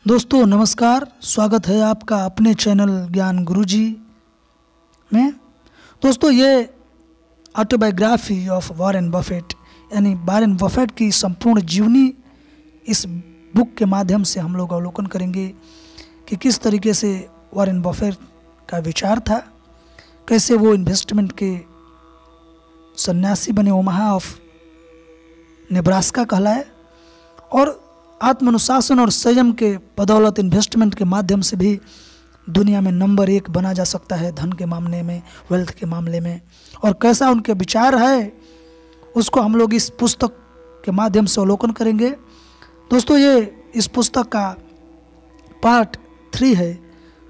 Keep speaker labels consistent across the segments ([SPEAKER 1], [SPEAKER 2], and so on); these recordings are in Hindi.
[SPEAKER 1] दोस्तों नमस्कार, स्वागत है आपका अपने चैनल ज्ञान गुरुजी में। दोस्तों ये ऑटोबायोग्राफी ऑफ वॉरेन बफेट यानी वॉरेन बफेट की संपूर्ण जीवनी इस बुक के माध्यम से हम लोग अवलोकन करेंगे कि किस तरीके से वॉरेन बफेट का विचार था, कैसे वो इन्वेस्टमेंट के सन्यासी बने, ओमाहा ऑफ नेब्रास्का कहलाए और आत्मानुशासन और संयम के बदौलत इन्वेस्टमेंट के माध्यम से भी दुनिया में नंबर 1 बना जा सकता है, धन के मामले में, वेल्थ के मामले में। और कैसा उनके विचार है उसको हम लोग इस पुस्तक के माध्यम से अवलोकन करेंगे। दोस्तों ये इस पुस्तक का पार्ट 3 है,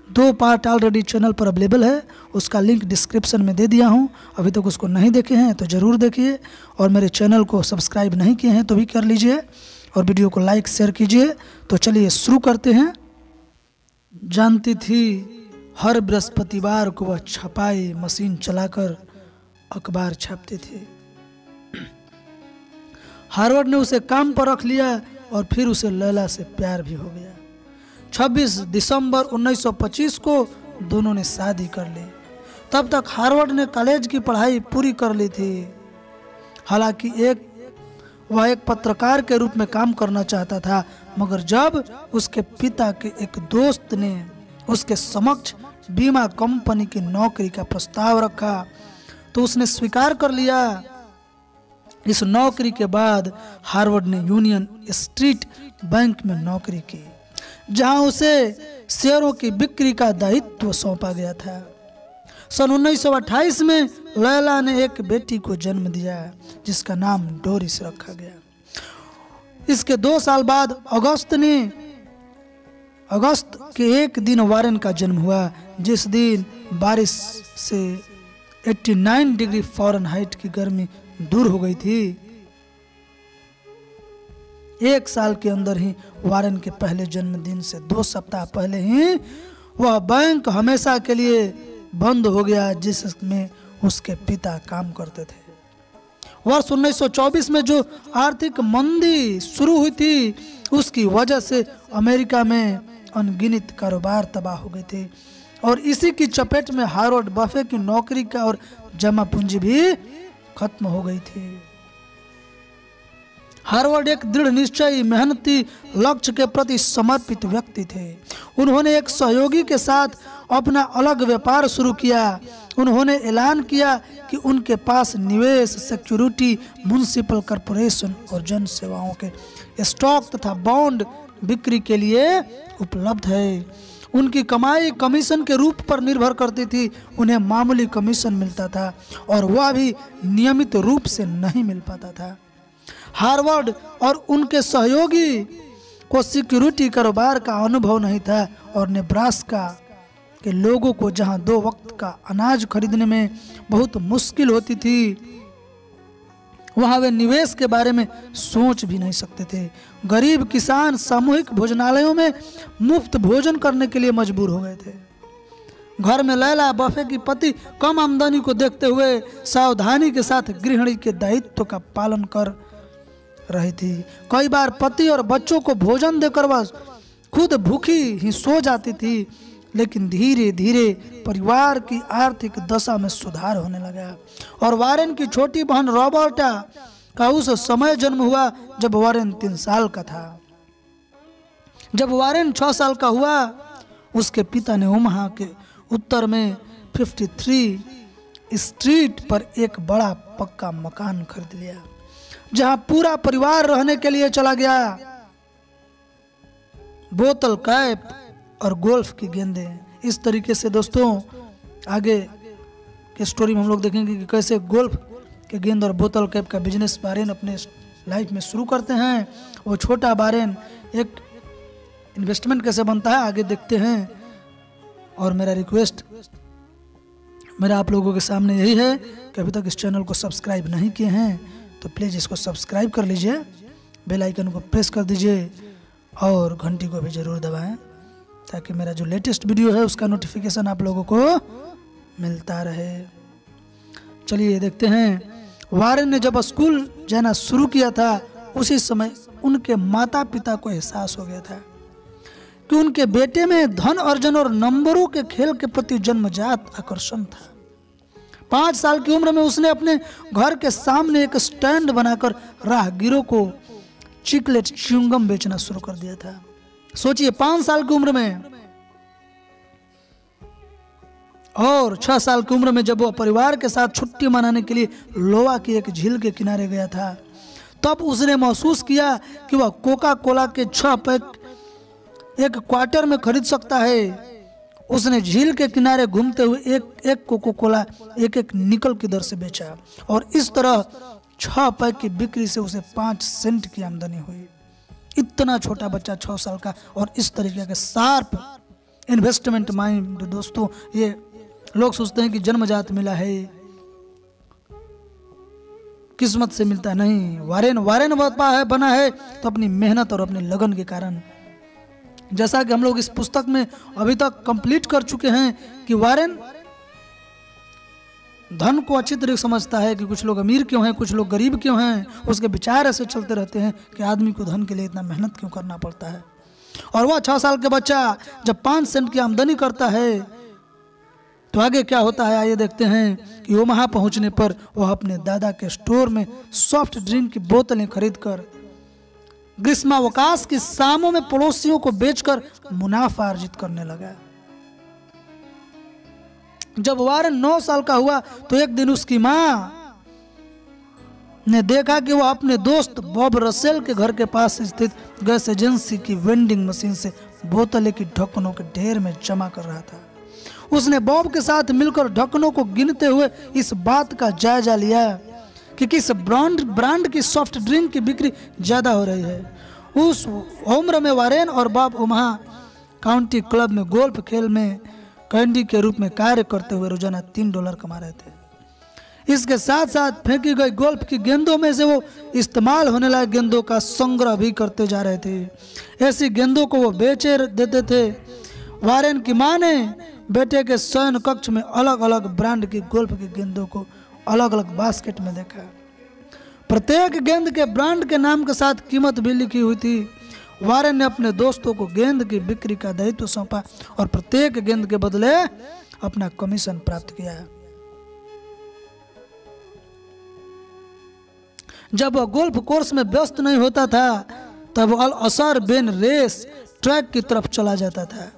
[SPEAKER 1] 2 पार्ट ऑलरेडी चैनल पर अवेलेबल है, उसका लिंक डिस्क्रिप्शन में दे दिया हूँ। अभी तक उसको नहीं देखे हैं तो ज़रूर देखिए, और मेरे चैनल को सब्सक्राइब नहीं किए हैं तो भी कर लीजिए और वीडियो को लाइक शेयर कीजिए। तो चलिए शुरू करते हैं। जानती थी हर बृहस्पतिवार को वह छपाई मशीन चलाकर अखबार छापती थी। हार्वर्ड ने उसे काम पर रख लिया और फिर उसे लैला से प्यार भी हो गया। 26 दिसंबर 1925 को दोनों ने शादी कर ली। तब तक हार्वर्ड ने कॉलेज की पढ़ाई पूरी कर ली थी। हालांकि वह एक पत्रकार के रूप में काम करना चाहता था, मगर जब उसके पिता के एक दोस्त ने उसके समक्ष बीमा कंपनी की नौकरी का प्रस्ताव रखा तो उसने स्वीकार कर लिया। इस नौकरी के बाद हार्वर्ड ने यूनियन स्ट्रीट बैंक में नौकरी की, जहां उसे शेयरों की बिक्री का दायित्व सौंपा गया था। सन 1928 में लैला ने एक बेटी को जन्म दिया जिसका नाम डोरिस रखा गया। इसके 2 साल बाद अगस्त के एक दिन वॉरेन का जन्म हुआ, जिस दिन बारिश से 89 डिग्री फ़ारेनहाइट की गर्मी दूर हो गई थी। 1 साल के अंदर ही वॉरेन के पहले जन्मदिन से 2 सप्ताह पहले ही वह बैंक हमेशा के लिए बंद हो गया जिसमें उसके पिता काम करते थे। वर्ष 1924 में जो आर्थिक मंदी शुरू हुई थी उसकी वजह से अमेरिका में अनगिनत कारोबार तबाह हो गए थे और इसी की चपेट में हार्वर्ड बफेट की नौकरी का और जमा पूंजी भी खत्म हो गई थी। हार्वर्ड एक दृढ़ निश्चयी, मेहनती, लक्ष्य के प्रति समर्पित व्यक्ति थे। उन्होंने एक सहयोगी के साथ अपना अलग व्यापार शुरू किया। उन्होंने ऐलान किया कि उनके पास निवेश, सिक्योरिटी, म्युनिसिपल कॉरपोरेशन और जन सेवाओं के स्टॉक तथा बॉन्ड बिक्री के लिए उपलब्ध है। उनकी कमाई कमीशन के रूप पर निर्भर करती थी। उन्हें मामूली कमीशन मिलता था और वह भी नियमित रूप से नहीं मिल पाता था। हार्वर्ड और उनके सहयोगी को सिक्योरिटी कारोबार का अनुभव नहीं था और नेब्रास्का के लोगों को जहां 2 वक्त का अनाज खरीदने में बहुत मुश्किल होती थी, वहां वे निवेश के बारे में सोच भी नहीं सकते थे। गरीब किसान सामूहिक भोजनालयों में मुफ्त भोजन करने के लिए मजबूर हो गए थे। घर में लैला बफेट की पति कम आमदनी को देखते हुए सावधानी के साथ गृहिणी के दायित्व का पालन कर रही थी। कई बार पति और बच्चों को भोजन देकर वह खुद भूखी ही सो जाती थी, लेकिन धीरे धीरे परिवार की आर्थिक दशा में सुधार होने लगा और वॉरेन की छोटी बहन रॉबर्टा का उस समय जन्म हुआ जब वॉरेन 3 साल का था। जब वॉरेन 6 साल का हुआ, उसके पिता ने ओमाहा के उत्तर में 53 स्ट्रीट पर एक बड़ा पक्का मकान खरीद लिया, जहां पूरा परिवार रहने के लिए चला गया। बोतल कैप और गोल्फ की गेंदें, इस तरीके से दोस्तों आगे के स्टोरी में हम लोग देखेंगे कि कैसे गोल्फ के गेंद और बोतल कैप का बिजनेस वॉरेन अपने लाइफ में शुरू करते हैं। वो छोटा वॉरेन एक इन्वेस्टमेंट कैसे बनता है आगे देखते हैं। और मेरा रिक्वेस्ट मेरा आप लोगों के सामने यही है कि अभी तक इस चैनल को सब्सक्राइब नहीं किए हैं तो प्लीज़ इसको सब्सक्राइब कर लीजिए, बेल आइकन को प्रेस कर दीजिए और घंटी को भी ज़रूर दबाएं ताकि मेरा जो लेटेस्ट वीडियो है उसका नोटिफिकेशन आप लोगों को मिलता रहे। चलिए देखते हैं। वॉरेन ने जब स्कूल जाना शुरू किया था उसी समय उनके माता पिता को एहसास हो गया था कि उनके बेटे में धन अर्जन और नंबरों के खेल के प्रति जन्मजात आकर्षण था। 5 साल की उम्र में उसने अपने घर के सामने एक स्टैंड बनाकर राहगीरों को चिकलेट च्युइंगम बेचना शुरू कर दिया था। सोचिए, 5 साल की उम्र में। और 6 साल की उम्र में जब वो परिवार के साथ छुट्टी मनाने के लिए लोवा की एक झील के किनारे गया था, तब उसने महसूस किया कि वह कोका कोला के 6 पैक एक क्वार्टर में खरीद सकता है। उसने झील के किनारे घूमते हुए एक कोका कोला एक निकल की दर से बेचा और इस तरह 6 पैक की बिक्री से उसे 5 सेंट की आमदनी हुई। इतना छोटा बच्चा 6 साल का और इस तरीके के शार्प इन्वेस्टमेंट माइंड। दोस्तों, ये लोग सोचते हैं कि जन्मजात मिला है, किस्मत से मिलता नहीं। वारेन बना है तो अपनी मेहनत और अपनी लगन के कारण। जैसा कि हम लोग इस पुस्तक में अभी तक कंप्लीट कर चुके हैं कि वारेन धन को अच्छी तरीके समझता है कि कुछ लोग अमीर क्यों हैं, कुछ लोग गरीब क्यों हैं। उसके विचार ऐसे चलते रहते हैं कि आदमी को धन के लिए इतना मेहनत क्यों करना पड़ता है। और वह 6 साल के बच्चा जब 5 सेंट की आमदनी करता है तो आगे क्या होता है, आइए देखते हैं कि ओमाहा पहुंचने पर वह अपने दादा के स्टोर में सॉफ्ट ड्रिंक की बोतलें खरीदकर ग्रीष्मावकाश की शामों में पड़ोसियों को बेचकर मुनाफा अर्जित करने लगा। जब वारेन 9 साल का हुआ तो एक दिन उसकी मां ने देखा कि वह अपने दोस्त बॉब रसेल के घर के पास स्थित गैस एजेंसी की वेंडिंग मशीन से बोतलें की ढक्कनों के ढेर में जमा कर रहा था। उसने बॉब के साथ मिलकर ढक्कनों को गिनते हुए इस बात का जायजा लिया कि किस ब्रांड की सॉफ्ट ड्रिंक की बिक्री ज्यादा हो रही है। उस उम्र में वारेन और बॉब ओमाहा काउंटी क्लब में गोल्फ खेल में कैंडी के रूप में कार्य करते हुए रोजाना $3 कमा रहे थे। इसके साथ साथ फेंकी गई गोल्फ की गेंदों में से वो इस्तेमाल होने लायक गेंदों का संग्रह भी करते जा रहे थे। ऐसी गेंदों को वो बेचे देते थे। वारेन की मां ने बेटे के शयन कक्ष में अलग अलग ब्रांड की गोल्फ की गेंदों को अलग अलग बास्केट में देखा। प्रत्येक गेंद के ब्रांड के नाम के साथ कीमत भी लिखी हुई थी। वारेन ने अपने दोस्तों को गेंद की बिक्री का दायित्व सौंपा और प्रत्येक गेंद के बदले अपना कमीशन प्राप्त किया। जब वह गोल्फ कोर्स में व्यस्त नहीं होता था तब अल असर बेन रेस ट्रैक की तरफ चला जाता था।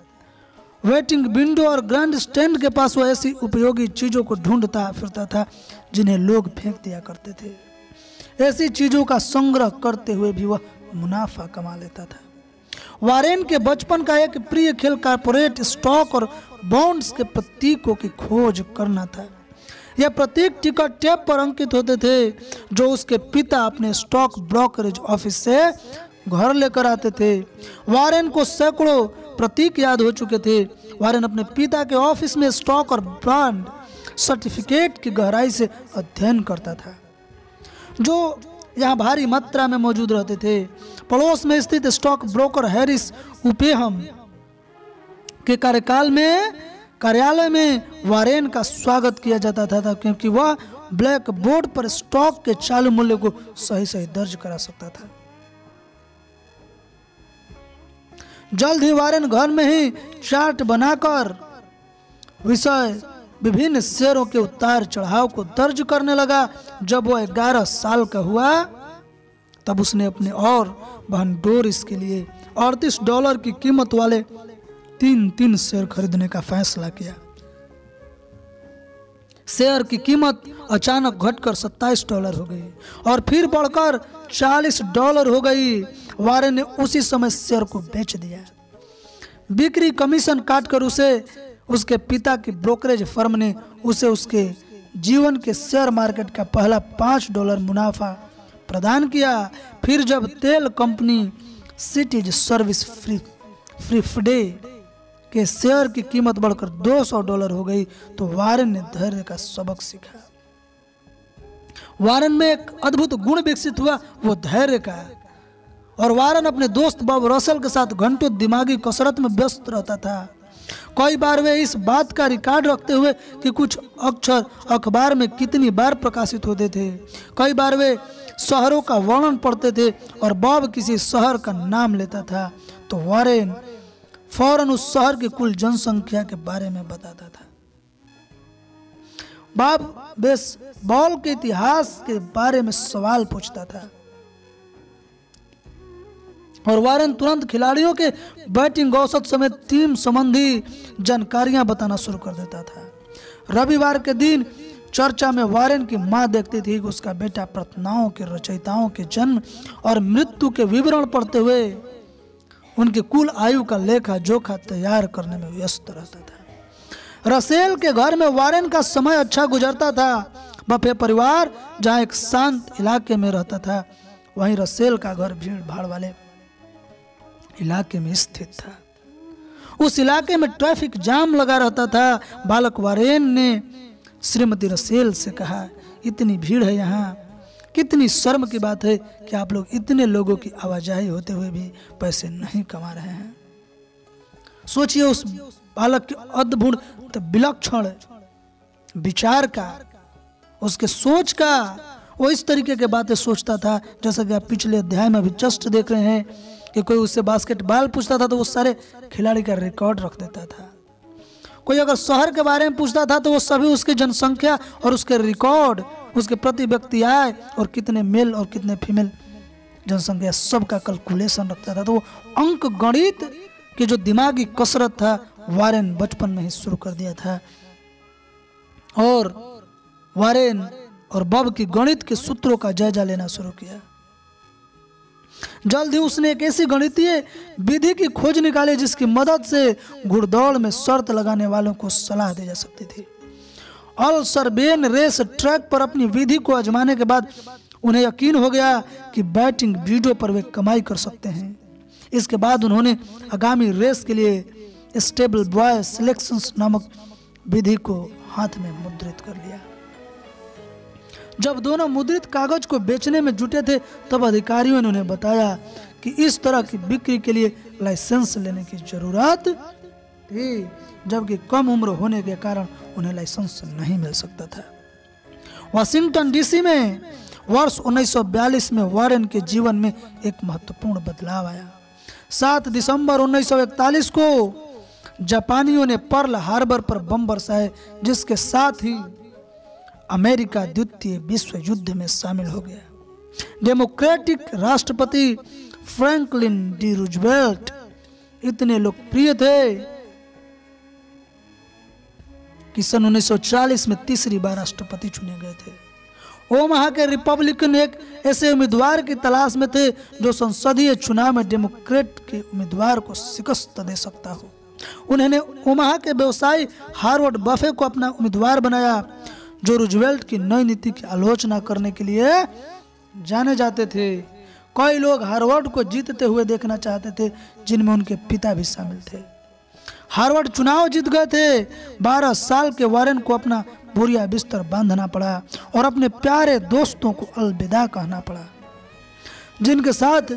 [SPEAKER 1] वेटिंग विंडो और ग्रैंड स्टैंड के पास वह ऐसी उपयोगी चीजों को ढूंढता फिरता था जिन्हें लोग फेंक दिया करते थे। ऐसी चीजों का संग्रह करते हुए भी वह मुनाफा कमा लेता था। वारेन के बचपन का एक प्रिय खेल कॉर्पोरेट स्टॉक और बॉन्ड्स के प्रतीकों की खोज करना था। यह प्रतीक टिकट टेप पर अंकित होते थे जो उसके पिता अपने स्टॉक ब्रोकरेज ऑफिस से घर लेकर आते थे। वारेन को सैकड़ों प्रतीक याद हो चुके थे। वारेन अपने पिता के ऑफिस में स्टॉक और बॉन्ड सर्टिफिकेट की गहराई से अध्ययन करता था जो यहाँ भारी मात्रा में मौजूद रहते थे। पड़ोस में स्थित स्टॉक ब्रोकर हैरिस उपेहम के कार्यालय में वारेन का स्वागत किया जाता था क्योंकि वह ब्लैक बोर्ड पर स्टॉक के चालू मूल्य को सही सही दर्ज करा सकता था। जल्द ही वारेन घर में ही चार्ट बनाकर विभिन्न शेयरों के उतार चढ़ाव को दर्ज करने लगा। जब वह 11 साल का हुआ तब उसने अपने और बहन डोरिस के लिए $38 की कीमत वाले 3 शेयर खरीदने का फैसला किया। शेयर की कीमत अचानक घटकर $27 हो गई और फिर बढ़कर $40 हो गई। वारेन ने उसी समय शेयर को बेच दिया। बिक्री कमीशन काटकर उसके पिता की ब्रोकरेज फर्म ने उसे उसके जीवन के शेयर मार्केट का पहला $5 मुनाफा प्रदान किया। फिर जब तेल कंपनी सिटीज सर्विस फ्रीडे के शेयर की कीमत बढ़कर $200 हो गई तो वारेन ने धैर्य का सबक सीखा। वारेन में एक अद्भुत गुण विकसित हुआ, वो धैर्य का। और वारेन अपने दोस्त बॉब रसेल के साथ घंटों दिमागी कसरत में व्यस्त रहता था। कई बार वे इस बात का रिकॉर्ड रखते हुए कि कुछ अक्षर अखबार में कितनी बार प्रकाशित होते थे। कई बार वे शहरों का वर्णन पढ़ते थे और बॉब किसी शहर का नाम लेता था तो वारेन फौरन उस शहर की कुल जनसंख्या के बारे में बताता था। बाब बेसबॉल के इतिहास के बारे में सवाल पूछता था और वारेन तुरंत खिलाड़ियों के बैटिंग औसत समेत टीम संबंधी जानकारियां बताना शुरू कर देता था। रविवार के दिन चर्चा में वारेन की मां देखती थी कि उसका बेटा प्रार्थनाओं के रचयिताओं के जन्म और मृत्यु के विवरण पढ़ते हुए उनकी कुल आयु का लेखा जोखा तैयार करने में व्यस्त रहता था। रसेल के घर में वारेन का समय अच्छा गुजरता था। बफे परिवार जहां एक शांत इलाके में रहता था, वहीं रसेल का घर भीड़ भाड़ वाले इलाके में स्थित था। उस इलाके में ट्रैफिक जाम लगा रहता था। बालक वारेन ने श्रीमती रसेल से कहा, इतनी भीड़ है यहाँ, कितनी शर्म की बात है कि आप लोग इतने लोगों की आवाजाही होते हुए भी पैसे नहीं कमा रहे हैं। सोचिए उस बालक के अद्भुत विलक्षण विचार का, उसके सोच का। वो इस तरीके के बातें सोचता था जैसा कि आप पिछले अध्याय में भी जस्ट देख रहे हैं कि कोई उससे बास्केटबॉल पूछता था तो वो सारे खिलाड़ी का रिकॉर्ड रख देता था। कोई अगर शहर के बारे में पूछता था तो वो सभी उसकी जनसंख्या और उसके रिकॉर्ड, उसके प्रति व्यक्ति आय और कितने मेल और कितने फीमेल जनसंख्या, सबका कैलकुलेशन रखता था। तो वो अंक गणित की जो दिमागी कसरत था वारेन बचपन में ही शुरू कर दिया था। और वारेन और बब की गणित के सूत्रों का जायजा लेना शुरू किया। जल्द ही उसने एक ऐसी गणितीय विधि की खोज निकाली जिसकी मदद से घुड़दौड़ में शर्त लगाने वालों को सलाह दी जा सकती थी। अल सरबेन रेस ट्रैक पर अपनी विधि को आजमाने के बाद उन्हें यकीन हो गया कि बैटिंग वीडियो पर वे कमाई कर सकते हैं। इसके बाद उन्होंने आगामी रेस के लिए स्टेबल बॉय सिलेक्शंस नामक विधि को हाथ में मुद्रित कर लिया। जब दोनों मुद्रित कागज को बेचने में जुटे थे तब अधिकारियों ने उन्हें बताया कि इस तरह की बिक्री के लिए लाइसेंस लेने की जरूरत थी, जबकि कम उम्र होने के कारण उन्हें लाइसेंस नहीं मिल सकता था। वाशिंगटन डीसी में वर्ष 1942 में वारेन के जीवन में एक महत्वपूर्ण बदलाव आया। 7 दिसंबर 1941 को जापानियों ने पर्ल हार्बर पर बम बरसाए, जिसके साथ ही अमेरिका द्वितीय विश्व युद्ध में शामिल हो गया। डेमोक्रेटिक राष्ट्रपति फ्रैंकलिन डी रूजवेल्ट इतने लोकप्रिय थे कि सन 1940 में तीसरी बार राष्ट्रपति चुने गए थे। ओमाहा के रिपब्लिकन एक ऐसे उम्मीदवार की तलाश में थे जो संसदीय चुनाव में डेमोक्रेट के उम्मीदवार को शिकस्त दे सकता हो। उन्होंने ओमाहा के व्यवसायी हार्वर्ड बफे को अपना उम्मीदवार बनाया, जो रूजवेल्ट की नई नीति की आलोचना करने के लिए जाने जाते थे। कई लोग हार्वर्ड को जीतते हुए देखना चाहते थे, जिनमें उनके पिता भी शामिल थे। हार्वर्ड चुनाव जीत गए थे। 12 साल के वारेन को अपना बोरिया बिस्तर बांधना पड़ा और अपने प्यारे दोस्तों को अलविदा कहना पड़ा, जिनके साथ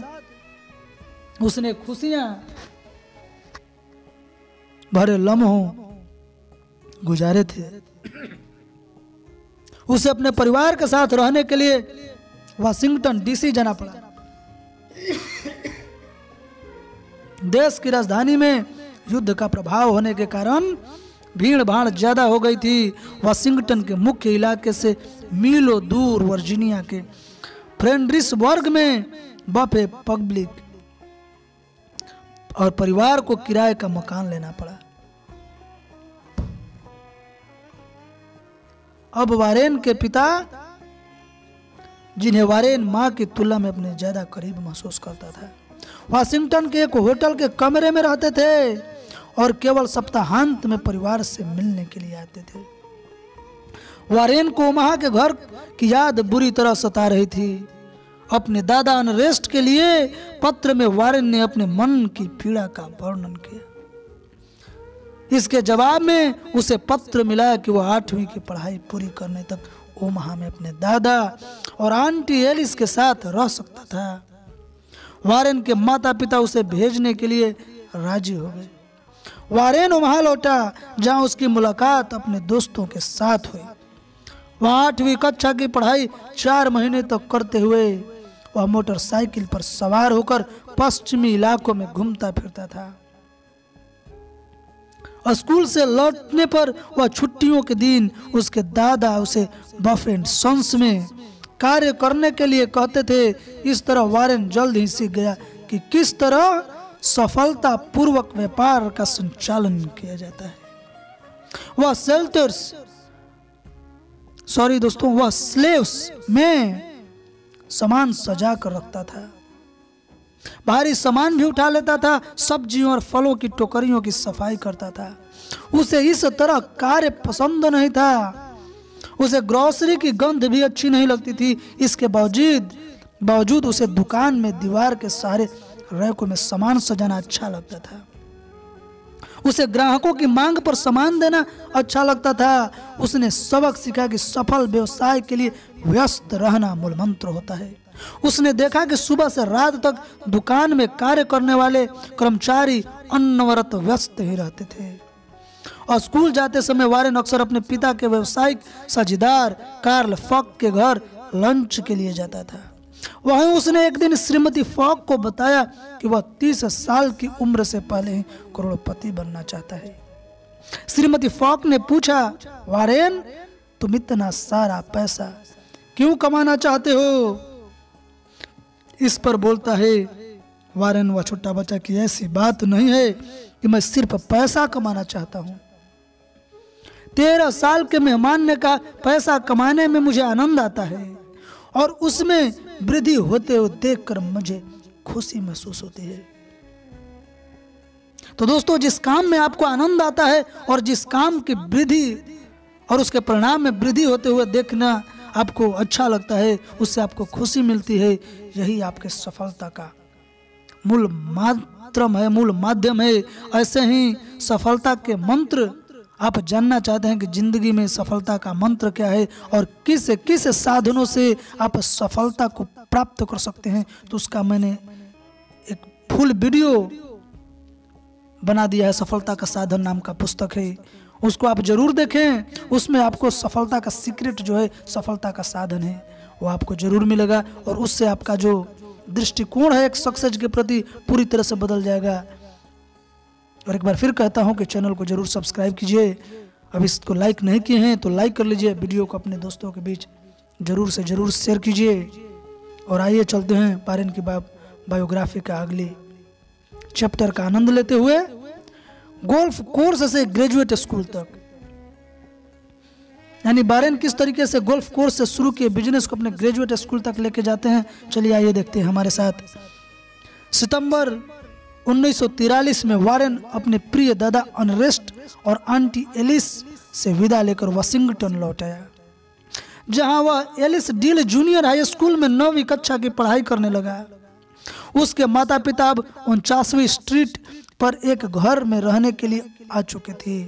[SPEAKER 1] उसने खुशियां भरे लम्हों गुजारे थे। उसे अपने परिवार के साथ रहने के लिए वाशिंगटन डीसी जाना पड़ा। देश की राजधानी में युद्ध का प्रभाव होने के कारण भीड़ भाड़ ज्यादा हो गई थी। वाशिंगटन के मुख्य इलाके से मीलों दूर वर्जीनिया के फ्रेडरिक्सबर्ग में बफे पब्लिक और परिवार को किराए का मकान लेना पड़ा। अब वारेन के पिता, जिन्हें वारेन मां की तुलना में अपने ज्यादा करीब महसूस करता था, वाशिंगटन के एक होटल के कमरे में रहते थे और केवल सप्ताहांत में परिवार से मिलने के लिए आते थे। वारेन को ओमाहा के घर की याद बुरी तरह सता रही थी। अपने दादा अनरेस्ट के लिए पत्र में वारेन ने अपने मन की पीड़ा का वर्णन किया। इसके जवाब में उसे पत्र मिला कि वह 8वीं की पढ़ाई पूरी करने तक ओमाहा में अपने दादा और आंटी एलिस के साथ रह सकता था। वारेन के माता पिता उसे भेजने के लिए राजी हो गए। वारेन ओमाहा लौटा, जहां उसकी मुलाकात अपने दोस्तों के साथ हुई। वहां 8वीं कक्षा की पढ़ाई 4 महीने तक करते हुए वह मोटरसाइकिल पर सवार होकर पश्चिमी इलाकों में घूमता फिरता था। स्कूल से लौटने पर वह छुट्टियों के दिन उसके दादा उसे बफ एंड सन्स में कार्य करने के लिए कहते थे। इस तरह वारेन जल्द ही सीख गया कि किस तरह सफलता पूर्वक व्यापार का संचालन किया जाता है। वह वह स्लेव्स में सामान सजा कर रखता था, भारी सामान भी उठा लेता था, सब्जियों और फलों की टोकरियों की सफाई करता था। उसे इस तरह कार्य पसंद नहीं था। उसे ग्रोसरी की गंध भी अच्छी नहीं लगती थी। इसके बावजूद उसे दुकान में दीवार के सहारे रैकों में सामान सजाना अच्छा लगता था। उसे ग्राहकों की मांग पर सामान देना अच्छा लगता था। उसने सबक सीखा कि सफल व्यवसाय के लिए व्यस्त रहना मूल मंत्र होता है। उसने देखा कि सुबह से रात तक दुकान में कार्य करने वाले कर्मचारी अनवरत व्यस्त ही रहते थे। और स्कूल जाते समय वारेन अक्सर अपने पिता के व्यावसायिक साझेदार कार्ल फॉक के घर लंच के लिए जाता था। वहीं उसने एक दिन श्रीमती फॉक को बताया कि वह 30 साल की उम्र से पहले ही करोड़पति बनना चाहता है। श्रीमती फॉक ने पूछा, वारेन, तुम इतना सारा पैसा क्यों कमाना चाहते हो? इस पर बोलता है वारेन, वह छोटा बच्चा, कि ऐसी बात नहीं है कि मैं सिर्फ पैसा कमाना चाहता हूँ। 13 साल के मेहमान ने कहा, पैसा कमाने में मुझे आनंद आता है और उसमें वृद्धि होते हुए देखकर मुझे खुशी महसूस होती है। तो दोस्तों, जिस काम में आपको आनंद आता है और जिस काम की वृद्धि और उसके परिणाम में वृद्धि होते हुए देखना आपको अच्छा लगता है, उससे आपको खुशी मिलती है, यही आपके सफलता का मूल माध्यम है। ऐसे ही सफलता के मंत्र आप जानना चाहते हैं कि जिंदगी में सफलता का मंत्र क्या है और किस किस साधनों से आप सफलता को प्राप्त कर सकते हैं, तो उसका मैंने एक फुल वीडियो बना दिया है। सफलता का साधन नाम का पुस्तक है, उसको आप जरूर देखें। उसमें आपको सफलता का सीक्रेट जो है, सफलता का साधन है, वो आपको जरूर मिलेगा और उससे आपका जो दृष्टिकोण है एक सक्सेस के प्रति पूरी तरह से बदल जाएगा। और एक बार फिर कहता हूं कि चैनल को जरूर सब्सक्राइब कीजिए। अब इसको लाइक नहीं किए हैं तो लाइक कर लीजिए, वीडियो को अपने दोस्तों के बीच जरूर से जरूर शेयर कीजिए। और आइए चलते हैं वारेन की बायोग्राफी का अगली चैप्टर का आनंद लेते हुए गोल्फ कोर्स से ग्रेजुएट स्कूल तक, यानी वारेन किस तरीके से गोल्फ कोर्स से शुरू किए बिजनेस को अपने ग्रेजुएट स्कूल तक लेके जाते हैं। चलिए आइए देखते हैं हमारे साथ। सितंबर 1943 में वारेन अपने प्रिय दादा अनरेस्ट और आंटी एलिस से विदा लेकर वाशिंगटन लौट आया, जहां वह Alice Deal junior high school में 9वीं कक्षा की पढ़ाई करने लगा। उसके माता पिता अब 49वीं स्ट्रीट पर एक घर में रहने के लिए आ चुके थे।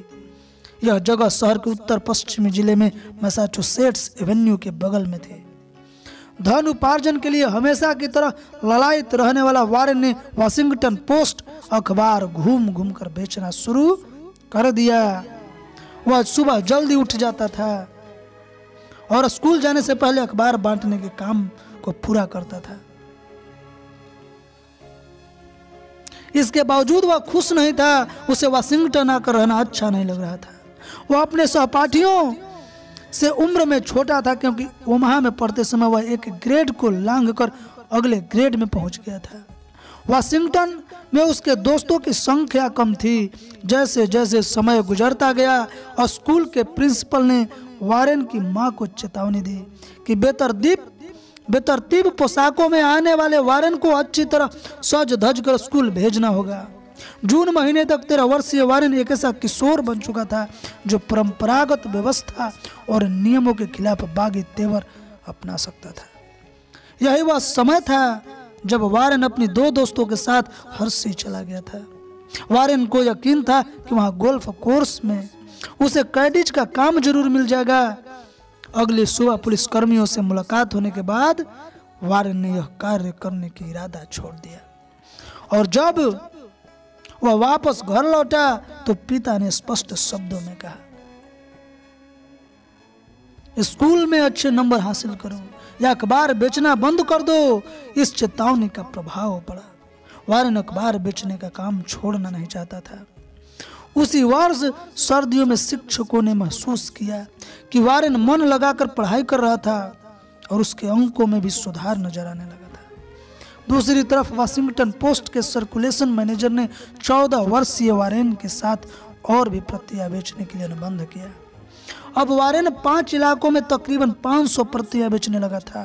[SPEAKER 1] यह जगह शहर के उत्तर पश्चिमी जिले में मैसाचुसेट्स एवेन्यू के बगल में थे। धन उपार्जन के लिए हमेशा की तरह ललायत रहने वाला वारेन ने वाशिंगटन पोस्ट अखबार घूम घूम कर बेचना शुरू कर दिया। वह सुबह जल्दी उठ जाता था और स्कूल जाने से पहले अखबार बांटने के काम को पूरा करता था। इसके बावजूद वह खुश नहीं था। उसे वाशिंगटन आकर रहना अच्छा नहीं लग रहा था। वह अपने सहपाठियों से उम्र में छोटा था, क्योंकि ओमाहा में पढ़ते समय वह एक ग्रेड को लांघकर अगले ग्रेड में पहुंच गया था। वाशिंगटन में उसके दोस्तों की संख्या कम थी। जैसे जैसे समय गुजरता गया और स्कूल के प्रिंसिपल ने वारेन की मां को चेतावनी दी कि बेतरतीब पोशाकों में आने वाले वारेन को अच्छी तरह सज धज कर स्कूल भेजना होगा। जून महीने तक 13 वर्षीय वारेन एक ऐसा किशोर बन चुका था जो परंपरागत व्यवस्था और नियमों के खिलाफ बागी तेवर अपना सकता था। यही वह समय था जब वारेन अपनी 2 दोस्तों के साथ हर्षी चला गया था। वारेन को यकीन था कि वहां गोल्फ कोर्स में उसे कैडिज का काम जरूर मिल जाएगा। अगली सुबह पुलिस कर्मियों से मुलाकात होने के बाद वारेन ने यह कार्य करने की इरादा छोड़ दिया और जब वह वापस घर लौटा तो पिता ने स्पष्ट शब्दों में कहा, स्कूल में अच्छे नंबर हासिल करो या अखबार बेचना बंद कर दो। इस चेतावनी का प्रभाव पड़ा। वारेन अखबार बेचने का काम छोड़ना नहीं चाहता था। उसी वर्ष सर्दियों में शिक्षकों ने महसूस किया कि वारेन मन लगाकर पढ़ाई कर रहा था और उसके अंकों में भी सुधार नजर आने लगा था। दूसरी तरफ वाशिंगटन पोस्ट के सर्कुलेशन मैनेजर ने 14 वर्षीय वारेन के साथ और भी प्रतियां बेचने के लिए अनुबंध किया। अब वारेन 5 इलाकों में तकरीबन 500 प्रतियां बेचने लगा था।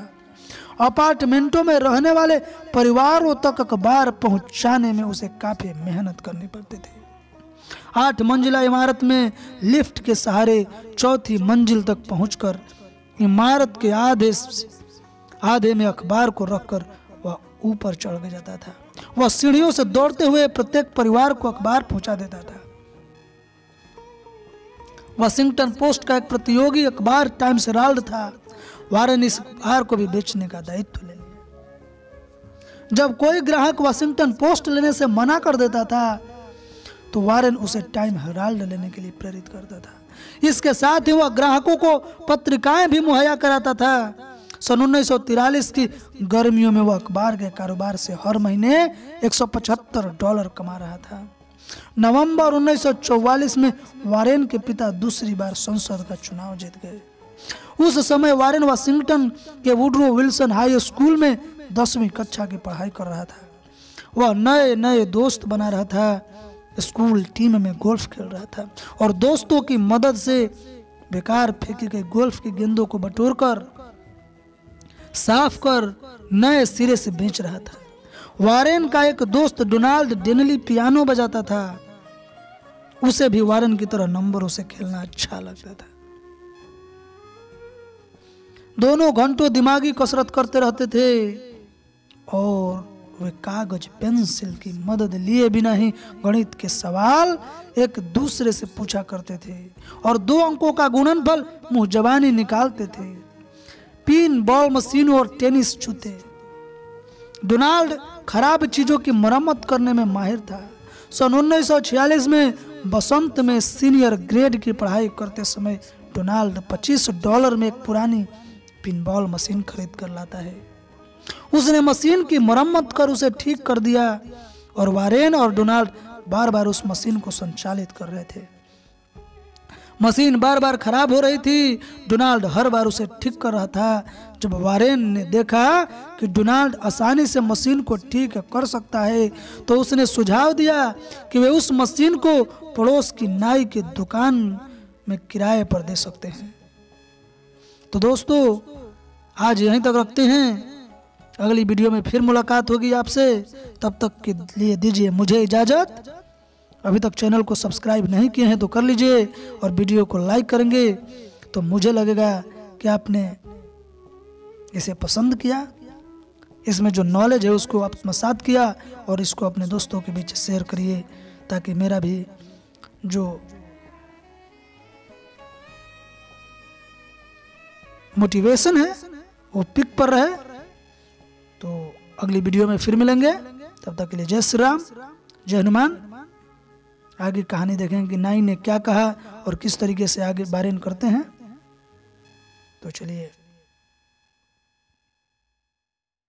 [SPEAKER 1] अपार्टमेंटों में रहने वाले परिवारों तक अखबार पहुंचाने में उसे काफी मेहनत करनी पड़ती थी। 8 मंजिला इमारत में लिफ्ट के सहारे 4थी मंजिल तक पहुंचकर इमारत के आधे में अखबार को रखकर वह ऊपर चढ़ जाता था। वह सीढ़ियों से दौड़ते हुए प्रत्येक परिवार को अखबार पहुंचा देता था। वाशिंगटन पोस्ट का एक प्रतियोगी अखबार टाइम्स हेराल्ड था। वारेन इस अखबार को भी बेचने का दायित्व ले लिया। जब कोई ग्राहक वाशिंगटन पोस्ट लेने से मना कर देता था तो वारेन उसे टाइम हेराल्ड लेने के लिए प्रेरित करता था। इसके साथ ही वह ग्राहकों को पत्रिकाएं भी मुहैया कराता था। सन 1943 की गर्मियों में वह अखबार के कारोबार से हर महीने $175 कमा रहा था। नवंबर 1944 में वारेन के पिता दूसरी बार संसद का चुनाव जीत गए। उस समय वारेन वाशिंगटन के वुडरो विल्सन हाई स्कूल में 10वीं कक्षा की पढ़ाई कर रहा था। वह नए नए दोस्त बना रहा था, स्कूल टीम में गोल्फ खेल रहा था और दोस्तों की मदद से बेकार फेंकी गई गोल्फ की गेंदों को बटोरकर साफ कर नए सिरे से बेच रहा था। वारेन का एक दोस्त डोनाल्ड डेनली पियानो बजाता था। उसे भी वारेन की तरह नंबरों से खेलना अच्छा लगता था। दोनों घंटों दिमागी कसरत करते रहते थे और वे कागज पेंसिल की मदद लिए बिना ही गणित के सवाल एक दूसरे से पूछा करते थे और 2 अंकों का गुणनफल मुंह जबानी निकालते थे। पिन बॉल मशीनों और टेनिस जूते। डोनाल्ड खराब चीजों की मरम्मत करने में माहिर था। सन 1946 में बसंत में सीनियर ग्रेड की पढ़ाई करते समय डोनाल्ड $25 में एक पुरानी पिनबॉल मशीन खरीद कर लाता है। उसने मशीन की मरम्मत कर उसे ठीक कर दिया और वारेन और डोनाल्ड बार बार उस मशीन को संचालित कर रहे थे। मशीन बार बार खराब हो रही थी। डोनाल्ड हर बार उसे ठीक कर रहा था। जब वारेन ने देखा कि डोनाल्ड आसानी से मशीन को ठीक कर सकता है तो उसने सुझाव दिया कि वे उस मशीन को पड़ोस की नाई की दुकान में किराए पर दे सकते हैं। तो दोस्तों आज यहीं तक रखते हैं। अगली वीडियो में फिर मुलाकात होगी आपसे। तब तक के लिए दीजिए मुझे इजाजत। अभी तक चैनल को सब्सक्राइब नहीं किए हैं तो कर लीजिए और वीडियो को लाइक करेंगे तो मुझे लगेगा कि आपने इसे पसंद किया, इसमें जो नॉलेज है उसको आत्मसात किया और इसको अपने दोस्तों के बीच शेयर करिए ताकि मेरा भी जो मोटिवेशन है वो पिक पर रहे। तो अगली वीडियो में फिर मिलेंगे। तब तक के लिए जय श्री राम, जय हनुमान। आगे कहानी देखेंगे कि नाई ने क्या कहा और किस तरीके से आगे बारेन करते हैं। तो चलिए।